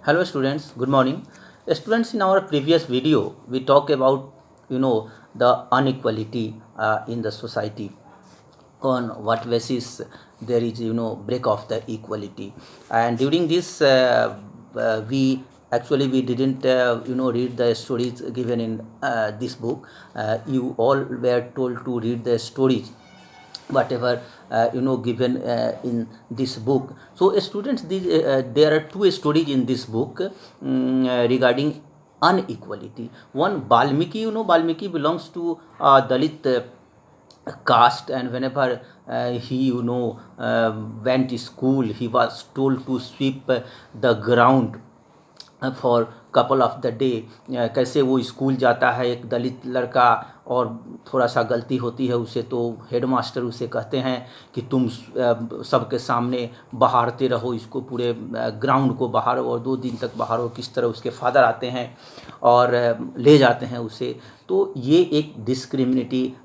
Hello students, good morning. Students, in our previous video, we talk about the inequality in the society. On what basis there is break of the equality, and during this we didn't read the stories given in this book. You all were told to read the stories whatever given in this book. So students, there are two stories in this book regarding unequality. One, Balmiki, Balmiki belongs to Dalit caste, and whenever he went to school, he was told to sweep the ground for couple of the day. कैसे वो school जाता है, एक दलित लड़का, और थोड़ा सा गलती होती है उसे तो हेडमास्टर उसे कहते हैं कि तुम सबके सामने बहारते रहो इसको, पूरे ग्राउंड को बहारो और 2 दिन तक बहारो. किस तरह उसके फादर आते हैं और ले जाते हैं उसे. तो ये एक डिस्क्रिमिनिटी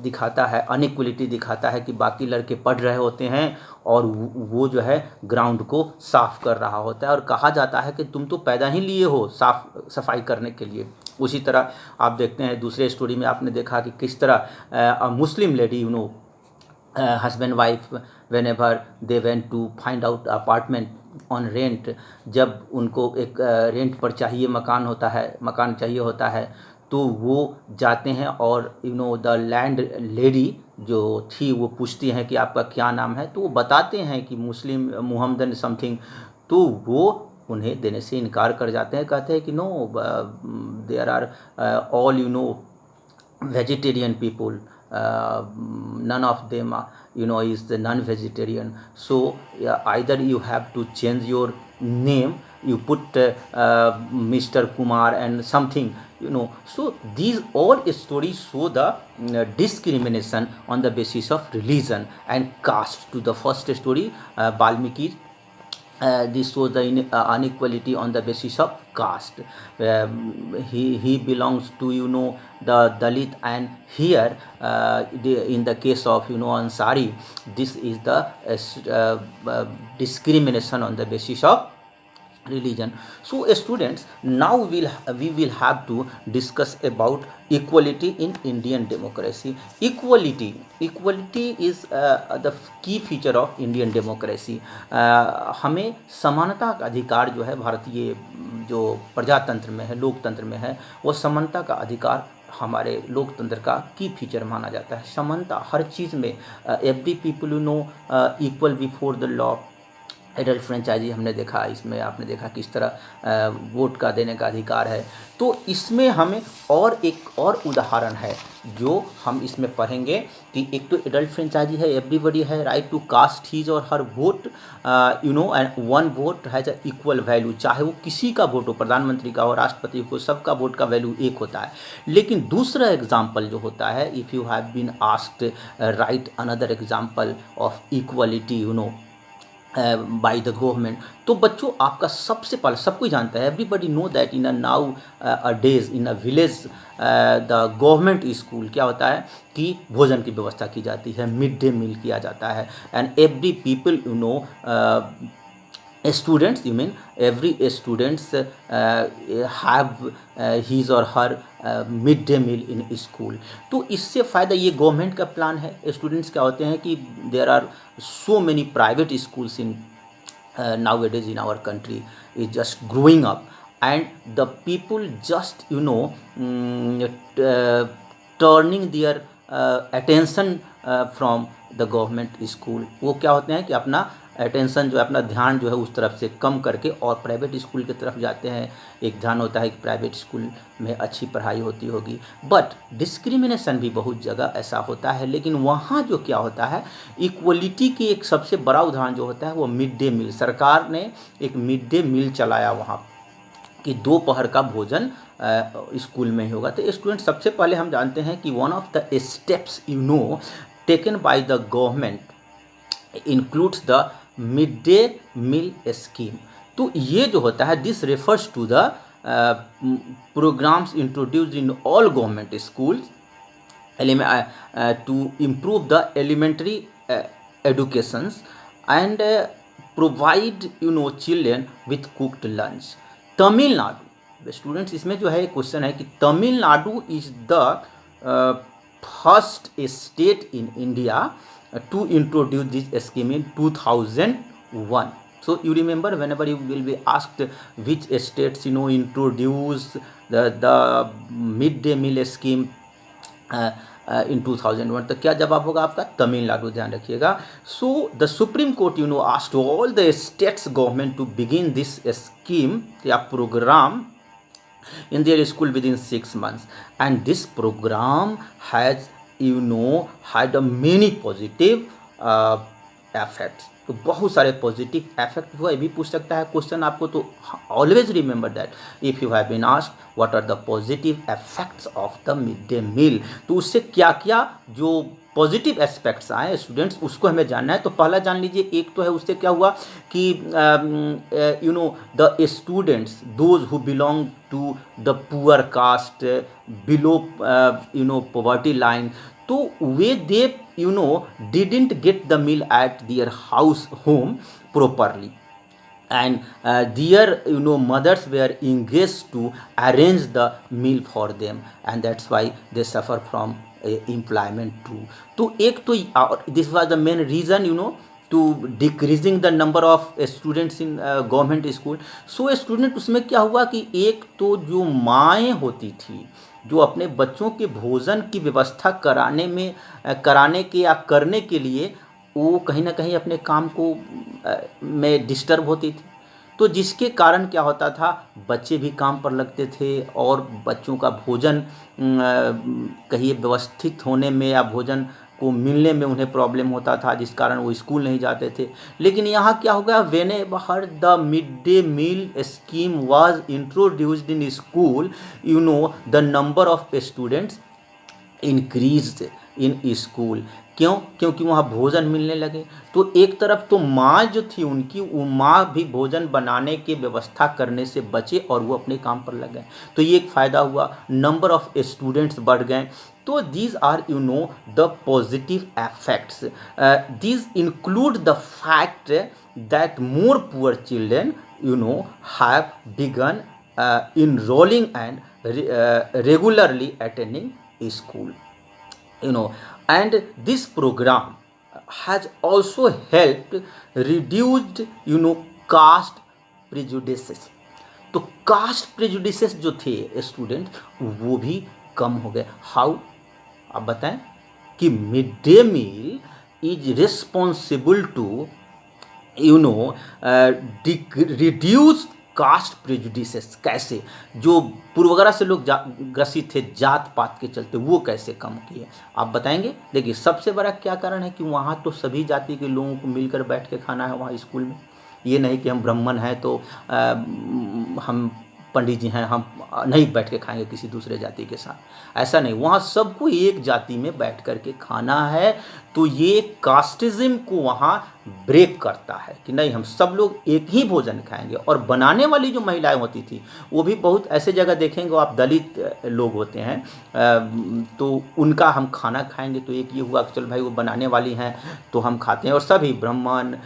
दिखाता है, अनइक्वलिटी दिखाता है कि बाकी लड़के पढ़ रहे होते हैं और वो जो है ग्राउंड को साफ कर रहा होता है, और कहा जाता है कि तुम तो पैदा ही लिए हो साफ सफाई करने के लिए. उसी तरह आप देखते हैं दूसरे स्टोरी में आपने देखा कि किस तरह Muslim lady husband wife whenever they went to find out apartment on rent, जब उनको एक रेंट पर चाहिए मकान चाहिए होता है, तो वो जाते हैं और द लैंड लेडी जो थी वो पूछती हैं कि आपका क्या नाम है, तो वो बताते हैं कि मुस्लिम मोहम्मदन समथिंग. तो वो उन्हें देने से इनकार कर जाते हैं, कहते हैं कि no, there are all vegetarian people, none of them is the non-vegetarian. So either you have to change your name, you put Mr. Kumar and something. So these all stories show the discrimination on the basis of religion and caste. To the first story, Balmiki, this shows the inequality on the basis of caste. He belongs to the Dalit, and here in the case of Ansari, this is the discrimination on the basis of religion. So students, now we will have to discuss about equality in Indian democracy. Equality is the key feature of Indian democracy. हमें समानता का अधिकार जो है भारतीय जो प्रजातंत्र में है, लोकतंत्र में है, वो समानता का अधिकार हमारे लोकतंत्र का की फीचर माना जाता है. समानता हर चीज़ में, every people equal before the law. Adult franchise हमने देखा, इसमें आपने देखा किस तरह वोट का देने का अधिकार है. तो इसमें हमें और एक और उदाहरण है जो हम इसमें पढ़ेंगे कि एक तो एडल्ट फ्रेंचाइजी है, एवरीबडी है right to cast his or her vote, and one vote has a equal value. चाहे वो किसी का वोट हो, प्रधानमंत्री का हो, राष्ट्रपति को, सबका वोट का वैल्यू एक होता है. लेकिन दूसरा एग्जाम्पल जो होता है, if you have been asked right another example of equality by the government, तो बच्चों आपका सबसे पहले, सब कोई जानता है, everybody know that in a nowadays in a village the government school क्या होता है कि भोजन की व्यवस्था की जाती है, मिड डे मील किया जाता है. And every people students, you mean every students have his or her midday meal in school. तो इससे फ़ायदा ये गवर्नमेंट का प्लान है. स्टूडेंट्स क्या होते हैं कि there are so many private schools in nowadays in our country is just growing up, and the people just turning their attention from the government school. वो क्या होते हैं कि अपना अटेंशन जो है, अपना ध्यान जो है उस तरफ से कम करके और प्राइवेट स्कूल की तरफ जाते हैं. एक ध्यान होता है कि प्राइवेट स्कूल में अच्छी पढ़ाई होती होगी, बट डिस्क्रिमिनेशन भी बहुत जगह ऐसा होता है. लेकिन वहाँ जो क्या होता है, इक्वलिटी की एक सबसे बड़ा उदाहरण जो होता है वो मिड डे मील. सरकार ने एक मिड डे मील चलाया वहाँ कि दोपहर का भोजन स्कूल में ही होगा. तो स्टूडेंट, सबसे पहले हम जानते हैं कि one of the steps taken by the government includes the mid day meal scheme. तो ये जो होता है, this refers to the programmes introduced in all government schools to improve the elementary educations and provide children with cooked lunch. Tamil Nadu students, इसमें जो है question है कि Tamil Nadu is the first state in India to introduce this scheme in 2001. So you remember, whenever you will be asked which states introduce the midday meal scheme in 2001, तो क्या जवाब होगा आपका? तमिलनाडु, ध्यान रखिएगा। So the supreme court asked all the states government to begin this scheme या programme in their school within 6 months, and this program has had a many positive effects। तो बहुत सारे पॉजिटिव इफेक्ट हुआ। ये भी पूछ सकता है क्वेश्चन आपको, तो always remember that if you have been asked what are the positive effects of the mid day meal, तो उससे क्या क्या जो पॉजिटिव एस्पेक्ट्स आए स्टूडेंट्स, उसको हमें जानना है। तो पहला जान लीजिए, एक तो है उससे क्या हुआ कि the students those who belong to the poor caste below poverty line, तो वे दे didn't get the meal at their house home properly, and their mothers were engaged to arrange the meal for them, and that's why they suffer from employment too। तो एक तो this was the main reason to decreasing the number of students in government school। so student, उसमें क्या हुआ कि एक तो जो माएँ होती थी जो अपने बच्चों के भोजन की व्यवस्था कराने के या करने के लिए वो कहीं ना कहीं अपने काम को में डिस्टर्ब होती थी, तो जिसके कारण क्या होता था, बच्चे भी काम पर लगते थे और बच्चों का भोजन कहीं व्यवस्थित होने में या भोजन को मिलने में उन्हें प्रॉब्लम होता था, जिस कारण वो स्कूल नहीं जाते थे। लेकिन यहाँ क्या हो गया, whenever the mid day meal scheme was introduced in school, the number of students increased in school. क्यों? क्योंकि वहाँ भोजन मिलने लगे। तो एक तरफ तो माँ जो थी उनकी, वो माँ भी भोजन बनाने की व्यवस्था करने से बचे और वो अपने काम पर लग गए, तो ये एक फ़ायदा हुआ, नंबर ऑफ स्टूडेंट्स बढ़ गए। तो these are the positive effects. These include the fact that more poor children have began enrolling and regularly attending school, and this program has also helped reduced caste prejudices। तो cast prejudices जो थे student, वो भी कम हो गए। How? आप बताएं कि mid day meal is responsible to reduce caste prejudices. कैसे? जो पूर्वग्रह से लोग ग्रसित थे जात पात के चलते, वो कैसे कम किए, आप बताएंगे? देखिए, सबसे बड़ा क्या कारण है कि वहाँ तो सभी जाति के लोगों को मिलकर बैठ के खाना है वहाँ स्कूल में। ये नहीं कि हम ब्राह्मण हैं तो हम पंडित जी हैं, हम नहीं बैठ के खाएंगे किसी दूसरे जाति के साथ, ऐसा नहीं। वहाँ सबको एक जाति में बैठ कर के खाना है। तो ये कास्टिज्म को वहाँ ब्रेक करता है कि नहीं, हम सब लोग एक ही भोजन खाएंगे। और बनाने वाली जो महिलाएं होती थी, वो भी बहुत ऐसे जगह देखेंगे आप, दलित लोग होते हैं, तो उनका हम खाना खाएंगे। तो एक ये हुआ कि चल भाई वो बनाने वाली हैं तो हम खाते हैं, और सभी ब्राह्मण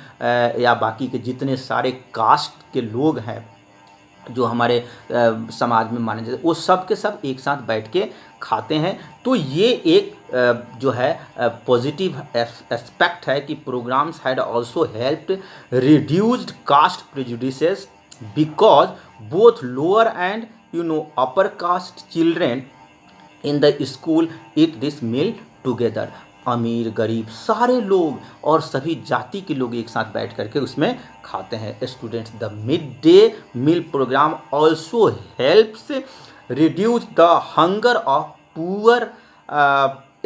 या बाकी के जितने सारे कास्ट के लोग हैं जो हमारे समाज में माने जाते, वो सब के सब एक साथ बैठ के खाते हैं। तो ये एक जो है पॉजिटिव एस्पेक्ट है कि programmes had also helped reduced caste prejudices because both lower and upper caste children in the school eat this meal together. अमीर गरीब सारे लोग और सभी जाति के लोग एक साथ बैठ करके उसमें खाते हैं students. The mid day meal programme also helps reduce the hunger of poor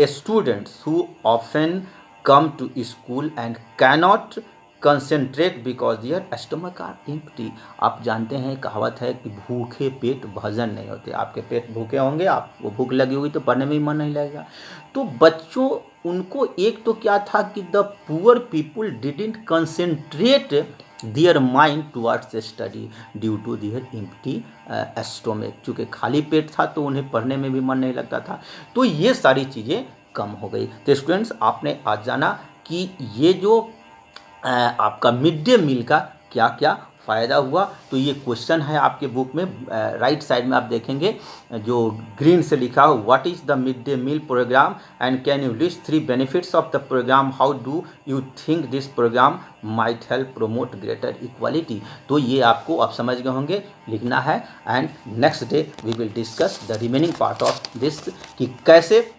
students who often come to school and cannot concentrate because their stomach are empty. आप जानते हैं, कहावत है कि भूखे पेट भजन नहीं होते। आपके पेट भूखे होंगे, आपको भूख लगी होगी तो पढ़ने में ही मन नहीं लगेगा। तो बच्चों, उनको एक तो क्या था कि the poor people didn't concentrate their mind towards study due to their empty stomach. चूँकि खाली पेट था तो उन्हें पढ़ने में भी मन नहीं लगता था। तो ये सारी चीज़ें कम हो गई। तो स्टूडेंट्स, आपने आज जाना कि ये जो आपका मिड डे मील का क्या क्या फ़ायदा हुआ। तो ये क्वेश्चन है आपके बुक में, राइट साइड में आप देखेंगे जो ग्रीन से लिखा हो, what is the mid day meal programme and can you list 3 benefits of the programme, how do you think this programme might help promote greater equality. तो ये आपको आप समझ गए होंगे लिखना है। And next day we will discuss the remaining part of this, कि कैसे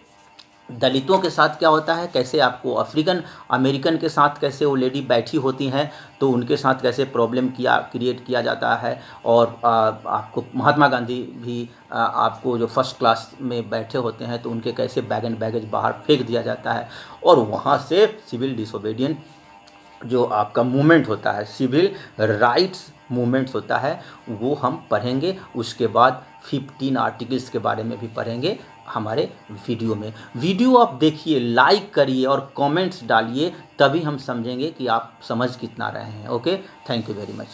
दलितों के साथ क्या होता है, कैसे आपको अफ्रीकन अमेरिकन के साथ कैसे वो लेडी बैठी होती हैं तो उनके साथ कैसे प्रॉब्लम क्रिएट किया जाता है। और आपको महात्मा गांधी भी आपको जो फर्स्ट क्लास में बैठे होते हैं तो उनके कैसे बैग एंड बैगेज बाहर फेंक दिया जाता है, और वहाँ से सिविल डिसोबीडियंट जो आपका मूवमेंट होता है, सिविल राइट्स मूवमेंट्स होता है, वो हम पढ़ेंगे। उसके बाद 15 आर्टिकल्स के बारे में भी पढ़ेंगे हमारे वीडियो में। वीडियो आप देखिए, लाइक करिए और कमेंट्स डालिए, तभी हम समझेंगे कि आप समझ कितना रहे हैं। Okay, thank you very much.